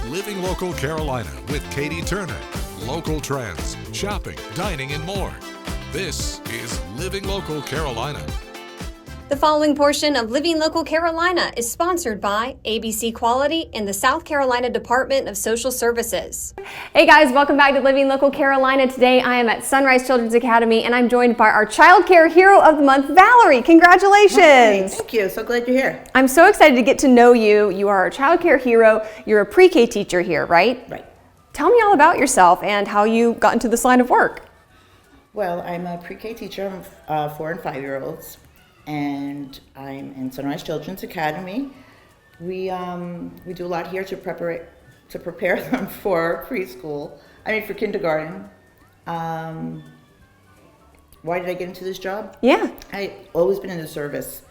Living Local Carolina with Katie Turner. Local trends, shopping, dining, and more. This is Living Local Carolina. The following portion of Living Local Carolina is sponsored by ABC Quality and the South Carolina Department of Social Services. Hey guys, welcome back to Living Local Carolina. Today I am at Sunrise Children's Academy and I'm joined by our Child Care Hero of the Month, Valerie. Congratulations. Hi, thank you. So glad you're here. I'm so excited to get to know you. You are our Child Care Hero. You're a pre-K teacher here, right? Right. Tell me all about yourself and how you got into this line of work. Well, I'm a pre-K teacher of 4 and 5-year-olds, and I'm in Sunrise Children's Academy. We do a lot here to prepare them for preschool. For kindergarten. Why did I get into this job? Yeah. I've always been in the service.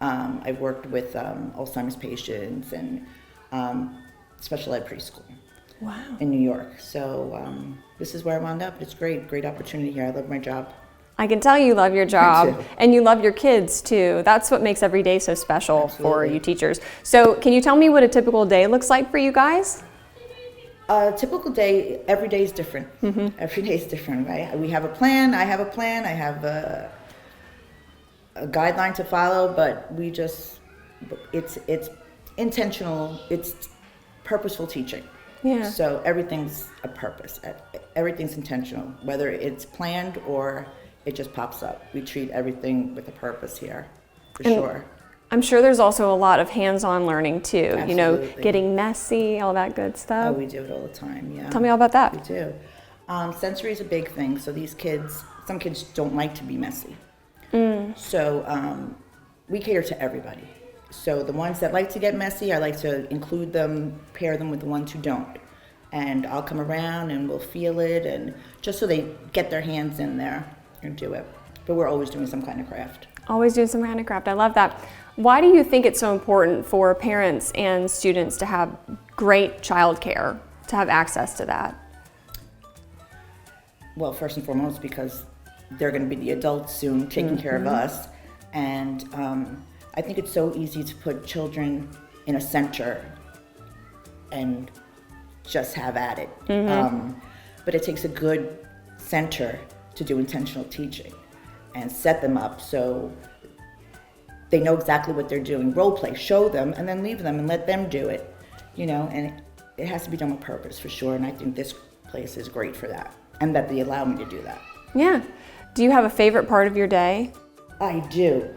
I've worked with Alzheimer's patients and special ed preschool. Wow. In New York. So this is where I wound up. It's great opportunity here. I love my job. I can tell you love your job too. and you love your kids too. That's what makes every day so special for Absolutely. you teachers. So can you tell me what a typical day looks like for you guys? A typical day, every day is different. Mm-hmm. Every day is different, right? We have a plan. I have a plan. I have a guideline to follow, but it's intentional. It's purposeful teaching. Yeah. So everything's a purpose. Everything's intentional, whether it's planned or it just pops up. We treat everything with a purpose here, for sure. I'm sure there's also a lot of hands-on learning too. Absolutely. You know, getting messy, all that good Oh, stuff. we do it all the time, yeah. Tell me all about that. We do. Sensory is a big thing. So these kids, some kids don't like to be messy. So we cater to everybody. So the ones that like to get messy, I like to include them, pair them with the ones who don't. And I'll come around and we'll feel it, and just so they get their hands in there and do it. But we're always doing some kind of craft. Always doing some kind of craft. I love that. Why do you think it's so important for parents and students to have great childcare, to have access to that? Well, first and foremost, because they're going to be the adults soon taking care of us. And I think it's so easy to put children in a center and just have at it. But it takes a good center to do intentional teaching and set them up so they know exactly what they're doing. Role play, show them, and then leave them and let them do it. You know, and it has to be done with purpose for sure. And I think this place is great for that, and that they allow me to do that. Yeah. Do you have a favorite part of your day? I do.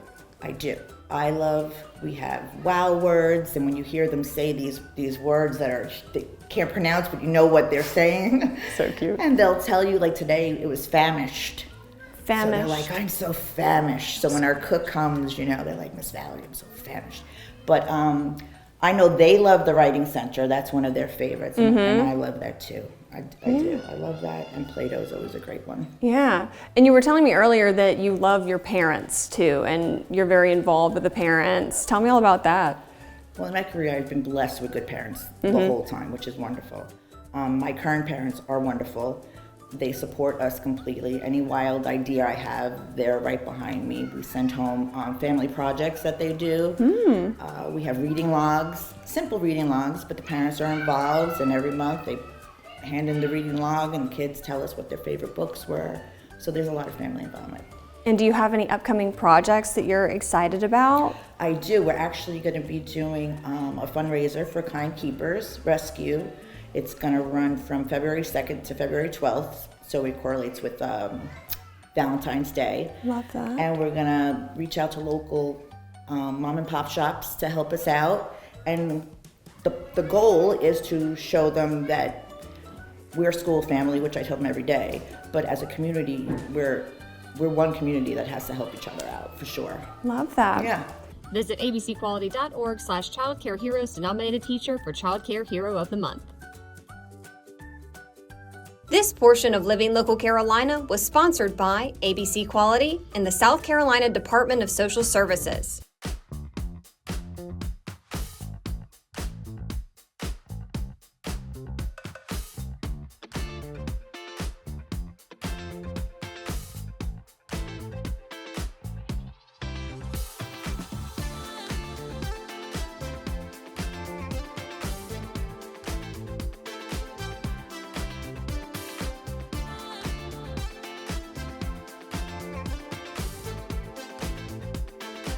We have wow words, and when you hear them say these words they can't pronounce, but you know what they're saying. So cute. And they'll tell you, like today, it was famished. Famished. So they're like, I'm so famished. So when our cook comes, you know, they're like, Miss Valerie, I'm so famished. But I know they love the Writing Center. That's one of their favorites, and I love that too. I do. I love that, and Play-Doh's always a great one. Yeah. And you were telling me earlier that you love your parents too, and you're very involved with the parents. Tell me all about that. Well, in my career, I've been blessed with good parents the whole time, which is wonderful. My current parents are wonderful. They support us completely. Any wild idea I have, they're right behind me. We send home family projects that they do. We have reading logs, simple reading logs, but the parents are involved, and every month they hand in the reading log, and the kids tell us what their favorite books were. So there's a lot of family involvement. And do you have any upcoming projects that you're excited about? I do. We're actually going to be doing a fundraiser for Kind Keepers Rescue. It's going to run from February 2nd to February 12th, so it correlates with Valentine's Day. Love that. And we're going to reach out to local mom and pop shops to help us out. And the goal is to show them that we're a school family, which I tell them every day, but as a community, we're one community that has to help each other out, for sure. Love that. Yeah. Visit abcquality.org/childcareheroes to nominate a teacher for Child Care Hero of the Month. This portion of Living Local Carolina was sponsored by ABC Quality and the South Carolina Department of Social Services.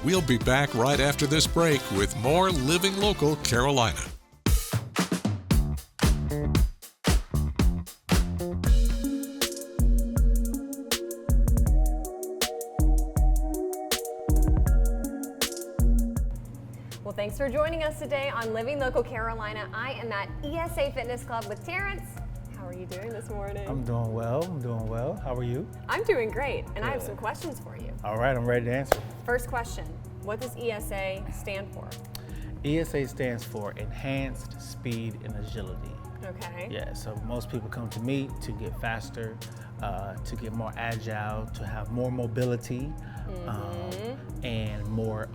We'll be back right after this break with more Living Local Carolina. Well, thanks for joining us today on Living Local Carolina. I am at ESA Fitness Club with Terrence. How are you doing this morning? I'm doing well. How are you? I'm doing great, and I have some questions for you. All right, I'm ready to answer. First question, what does ESA stand for? ESA stands for Enhanced Speed and Agility. Okay. Yeah, so most people come to me to get faster, to get more agile, to have more mobility, and more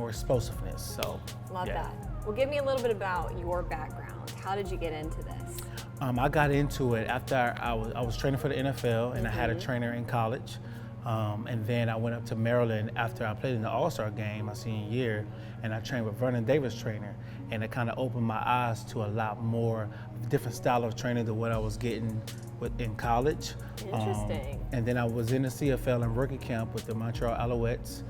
explosiveness. So Love yeah. that. Well, give me a little bit about your background. How did you get into this? I got into it after I was training for the NFL, and I had a trainer in college. And then I went up to Maryland after I played in the All-Star game my senior year, and I trained with Vernon Davis trainer, and it kind of opened my eyes to a lot more different style of training than what I was getting in college. Interesting. And then I was in the CFL in rookie camp with the Montreal Alouettes,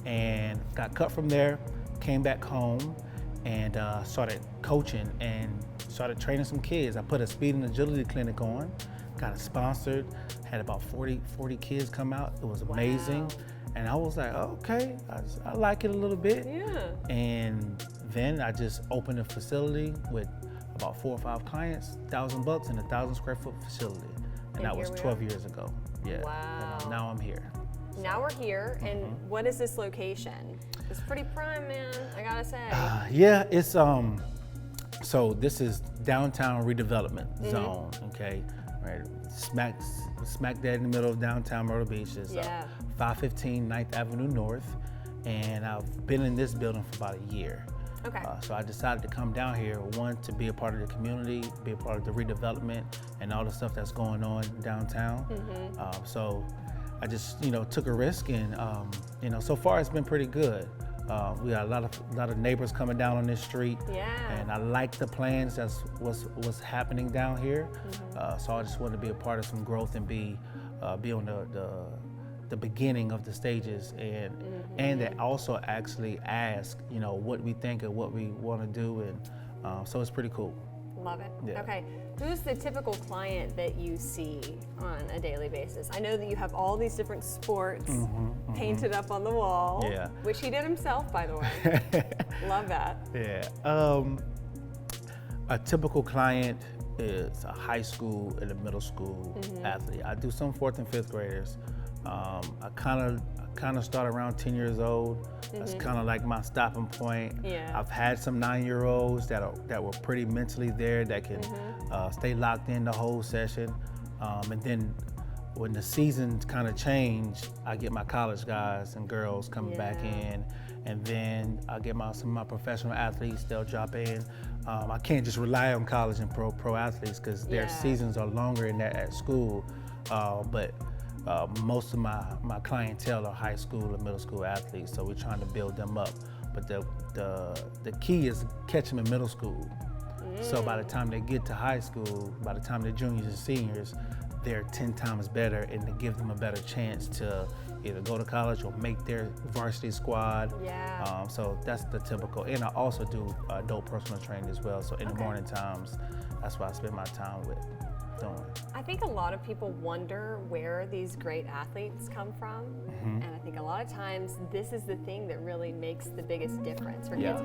and got cut from there, came back home, and started coaching and started training some kids. I put a speed and agility clinic on, got it sponsored, had about 40 kids come out. It was amazing. Wow. And I was like, okay, I like it a little bit. Yeah. And then I just opened a facility with about 4 or 5 clients, $1,000 in a 1,000 square foot facility. And that was 12 years ago. Yeah. Wow. And now I'm here. Now we're here, and what is this location? It's pretty prime, man, I gotta say. Yeah, it's so this is downtown redevelopment zone, okay? Right, smack dead in the middle of downtown Myrtle Beach is 515 9th Avenue North, and I've been in this building for about a year. Okay. So I decided to come down here, one, to be a part of the community, be a part of the redevelopment and all the stuff that's going on downtown. So I just, took a risk, and so far it's been pretty good. We got a lot of neighbors coming down on this street, and I like the plans that's what's happening down here. So I just wanted to be a part of some growth and be on the beginning of the stages, and that also actually ask what we think and what we want to do, and so it's pretty cool. Love it. Yeah. Okay, who's the typical client that you see on a daily basis? I know that you have all these different sports painted up on the wall, which he did himself, by the way. Love that. Yeah. A typical client is a high school and a middle school athlete. I do some 4th and 5th graders. I kind of start around 10 years old. That's kind of like my stopping point. I've had some 9-year-olds that were pretty mentally there, that can stay locked in the whole session. And then when the seasons kind of change, I get my college guys and girls coming back in, and then I get some of my professional athletes, they'll drop in. I can't just rely on college and pro athletes, because their seasons are longer at school, but most of my clientele are high school and middle school athletes, so we're trying to build them up. But the key is catch them in middle school. So by the time they get to high school, by the time they're juniors and seniors, they're 10 times better, and to give them a better chance to either go to college or make their varsity squad. So that's the typical. And I also do adult personal training as well. So in the morning times, that's what I spend my time with doing. I think a lot of people wonder where these great athletes come from, and I think a lot of times this is the thing that really makes the biggest difference for kids.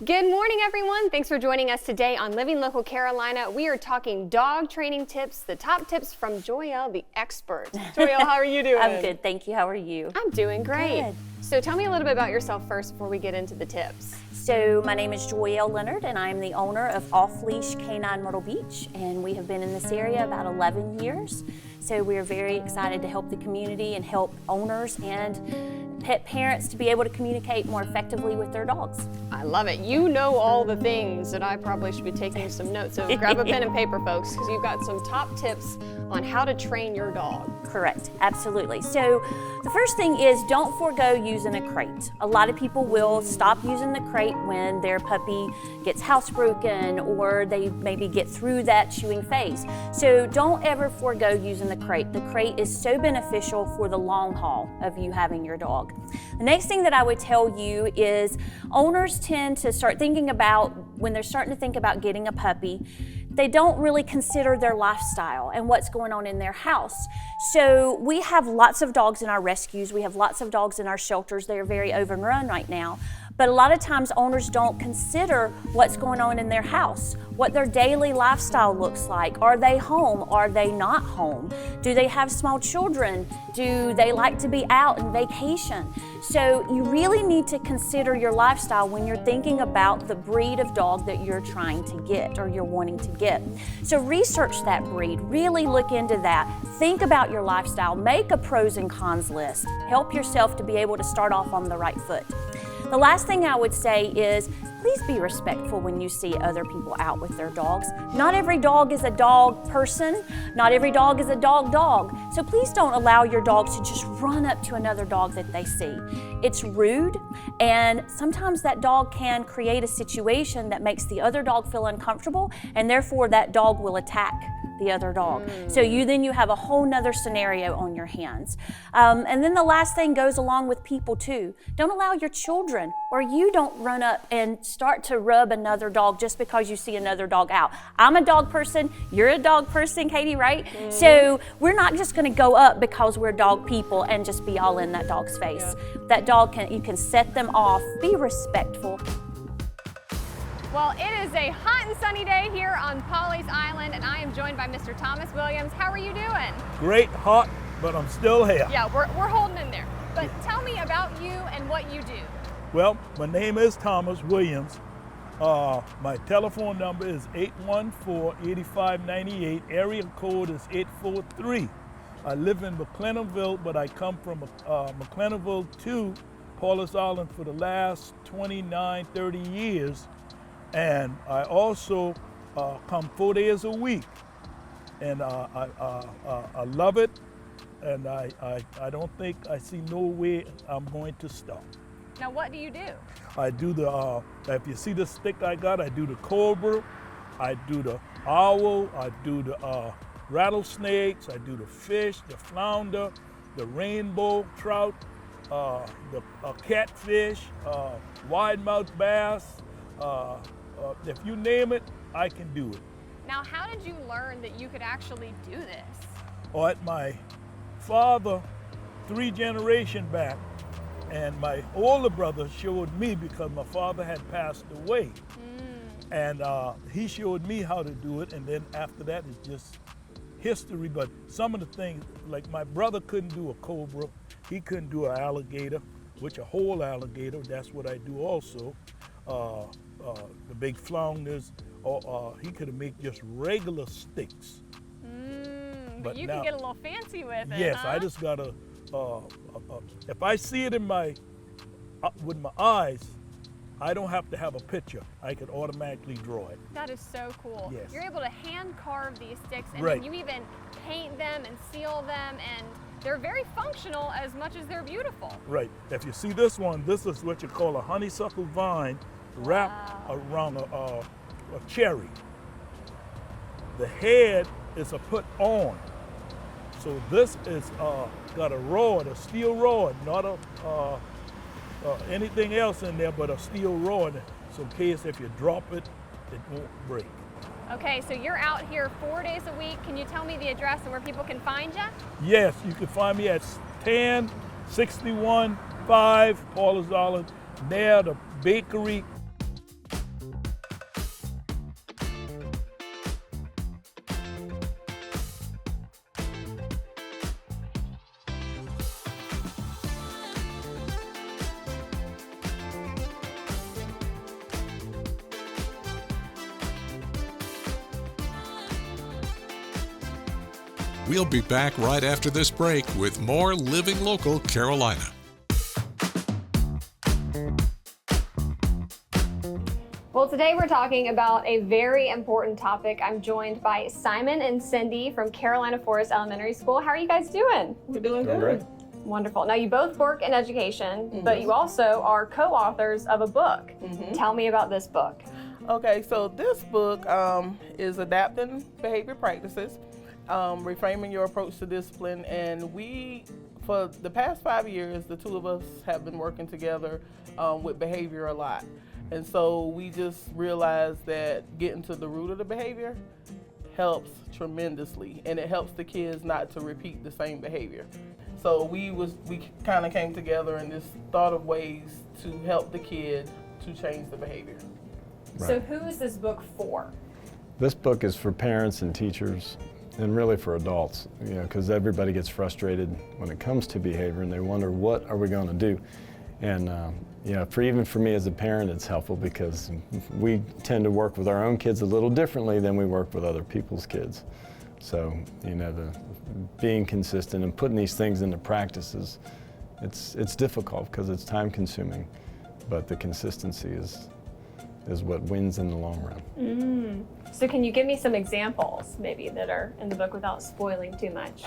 Good morning, everyone. Thanks for joining us today on Living Local Carolina. We are talking dog training tips, the top tips from Joyelle, the expert. Joyelle, how are you doing? I'm good, thank you. How are you? I'm doing great. Good. So tell me a little bit about yourself first before we get into the tips. So my name is Joyelle Leonard, and I am the owner of Off Leash Canine Myrtle Beach, and we have been in this area about 11 years. So we are very excited to help the community and help owners and pet parents to be able to communicate more effectively with their dogs. I love it. You know all the things that I probably should be taking some notes. So grab a pen and paper, folks, because you've got some top tips on how to train your dog. Correct, absolutely. So the first thing is don't forego using a crate. A lot of people will stop using the crate when their puppy gets housebroken or they maybe get through that chewing phase. So don't ever forego using the crate. The crate is so beneficial for the long haul of you having your dog. The next thing that I would tell you is owners tend to start thinking about, when they're starting to think about getting a puppy, they don't really consider their lifestyle and what's going on in their house. So we have lots of dogs in our rescues. We have lots of dogs in our shelters. They are very overrun right now. But a lot of times owners don't consider what's going on in their house, what their daily lifestyle looks like. Are they home? Are they not home? Do they have small children? Do they like to be out and vacation? So you really need to consider your lifestyle when you're thinking about the breed of dog that you're trying to get or you're wanting to get. So research that breed, really look into that. Think about your lifestyle, make a pros and cons list. Help yourself to be able to start off on the right foot. The last thing I would say is please be respectful when you see other people out with their dogs. Not every dog is a dog person. Not every dog is a dog. So please don't allow your dog to just run up to another dog that they see. It's rude, and sometimes that dog can create a situation that makes the other dog feel uncomfortable, and therefore that dog will attack the other dog. So you have a whole nother scenario on your hands. And then the last thing goes along with people too. Don't allow your children or you don't run up and start to rub another dog just because you see another dog out. I'm a dog person, you're a dog person, Katie, right? So we're not just gonna go up because we're dog people and just be all in that dog's face. That dog, you can set them off, be respectful. Well, it is a hot and sunny day here on Pawleys Island, and I am joined by Mr. Thomas Williams. How are you doing? Great, hot, but I'm still here. Yeah, we're holding in there. But tell me about you and what you do. Well, my name is Thomas Williams. My telephone number is 814-8598. Area code is 843. I live in McClennanville, but I come from McClennanville to Pawleys Island for the last 29, 30 years. And I also come 4 days a week, and I love it, and I don't think I see no way I'm going to stop. Now, what do you do? I do the, if you see the stick I got, I do the cobra, I do the owl, I do the rattlesnakes, I do the fish, the flounder, the rainbow trout, the catfish, wide-mouth bass. If you name it, I can do it. Now, how did you learn that you could actually do this? Or at my father, 3 generations back, and my older brother showed me because my father had passed away. And he showed me how to do it, and then after that, it's just history. But some of the things, like my brother couldn't do a cobra, he couldn't do an alligator, which a whole alligator, that's what I do also. The big flounders, or he could have made just regular sticks. But you can get a little fancy with it. Yes, huh? I just gotta. If I see it in with my eyes, I don't have to have a picture. I can automatically draw it. That is so cool. Yes. You're able to hand carve these sticks, and Right. then you even paint them and seal them, and they're very functional as much as they're beautiful. Right. If you see this one, this is what you call a honeysuckle vine wrapped around a cherry. The head is a put on. So this is got a rod, a steel rod, not anything else in there but a steel rod. So in case if you drop it, it won't break. Okay, so you're out here 4 days a week. Can you tell me the address and where people can find you? Yes, you can find me at 1061 5 Pawleys Island, near the bakery. We'll be back right after this break with more Living Local Carolina. Well, today we're talking about a very important topic. I'm joined by Simon and Cindy from Carolina Forest Elementary School. How are you guys doing? We're doing good. Great. Wonderful. Now, you both work in education, but you also are co-authors of a book. Tell me about this book. Okay, so this book is Adapting Behavior Practices, Reframing Your Approach to Discipline, and we, for the past 5 years, the two of us have been working together with behavior a lot. And so we just realized that getting to the root of the behavior helps tremendously, and it helps the kids not to repeat the same behavior. So we kind of came together and just thought of ways to help the kid to change the behavior. So who is this book for? This book is for parents and teachers, and really for adults, because everybody gets frustrated when it comes to behavior, and they wonder, what are we going to do? And even for me as a parent, it's helpful because we tend to work with our own kids a little differently than we work with other people's kids. So, being consistent and putting these things into practice it's difficult because it's time consuming, but the consistency is what wins in the long run. So can you give me some examples maybe that are in the book without spoiling too much?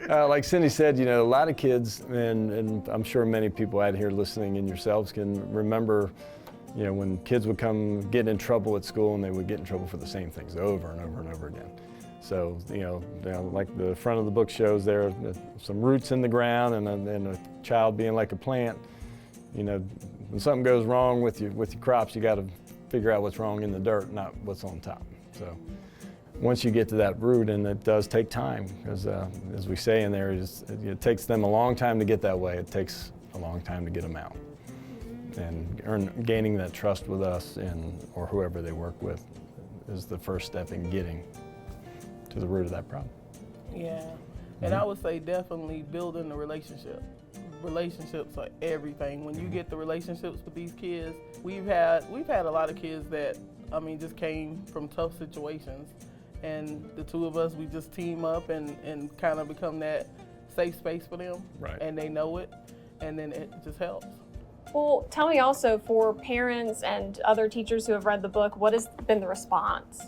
Like Cindy said, a lot of kids, and I'm sure many people out here listening and yourselves can remember, when kids would come get in trouble at school and they would get in trouble for the same things over and over and over again. So, like the front of the book shows, there are some roots in the ground and a child being like a plant. When something goes wrong with your crops, you got to figure out what's wrong in the dirt, not what's on top. So once you get to that root, and it does take time, because as we say in there, it takes them a long time to get that way. It takes a long time to get them out. And gaining that trust with us or whoever they work with is the first step in getting to the root of that problem. Yeah, and I would say definitely building the relationship. Relationships are everything. When you get the relationships with these kids, we've had a lot of kids that just came from tough situations, and the two of us, we just team up and kind of become that safe space for them. Right. And they know it, and then it just helps. Well, tell me also, for parents and other teachers who have read the book, what has been the response?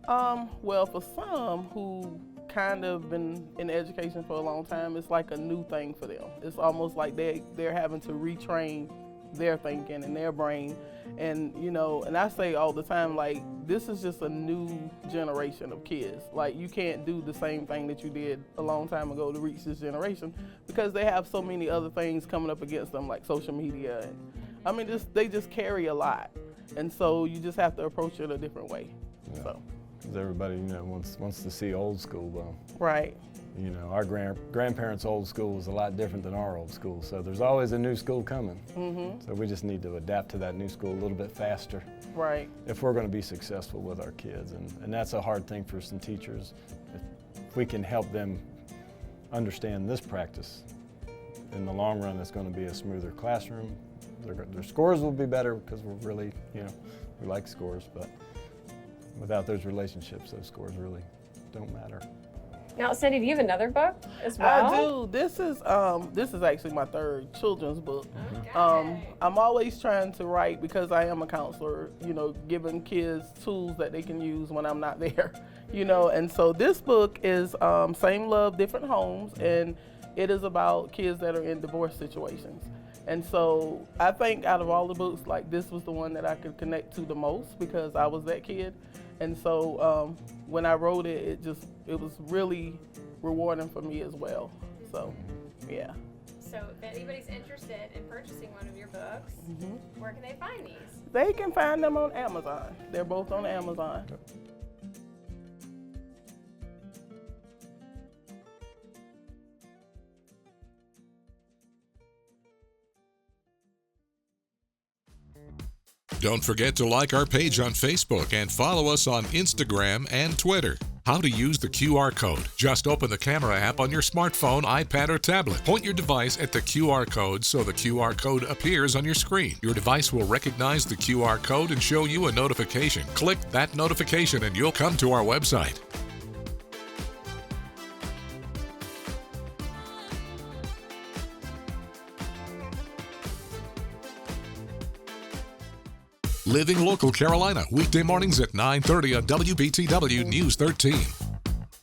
Well, for some who kind of been in education for a long time, it's like a new thing for them. It's almost like they're having to retrain their thinking and their brain. And, and I say all the time, like, this is just a new generation of kids. Like, you can't do the same thing that you did a long time ago to reach this generation, because they have so many other things coming up against them, like social media. And they just carry a lot. And so you just have to approach it a different way. Yeah. So. Because everybody, wants to see old school, though. Right. Our grandparents' old school was a lot different than our old school, so there's always a new school coming. So we just need to adapt to that new school a little bit faster. Right. If we're going to be successful with our kids, and that's a hard thing for some teachers. If we can help them understand this practice, in the long run, it's going to be a smoother classroom. Their scores will be better because we're really, we like scores, but without those relationships, those scores really don't matter. Now, Cindy, do you have another book as well? I do. This is actually my third children's book. I'm always trying to write, because I am a counselor, giving kids tools that they can use when I'm not there, and so this book is Same Love, Different Homes, and it is about kids that are in divorce situations. And so I think out of all the books, like, this was the one that I could connect to the most, because I was that kid. And so when I wrote it, it was really rewarding for me as well. So, yeah. So if anybody's interested in purchasing one of your books, where can they find these? They can find them on Amazon. They're both on Amazon. Don't forget to like our page on Facebook and follow us on Instagram and Twitter. How to use the QR code. Just open the camera app on your smartphone, iPad, or tablet. Point your device at the QR code so the QR code appears on your screen. Your device will recognize the QR code and show you a notification. Click that notification and you'll come to our website. Living Local Carolina, weekday mornings at 9:30 on WBTW News 13.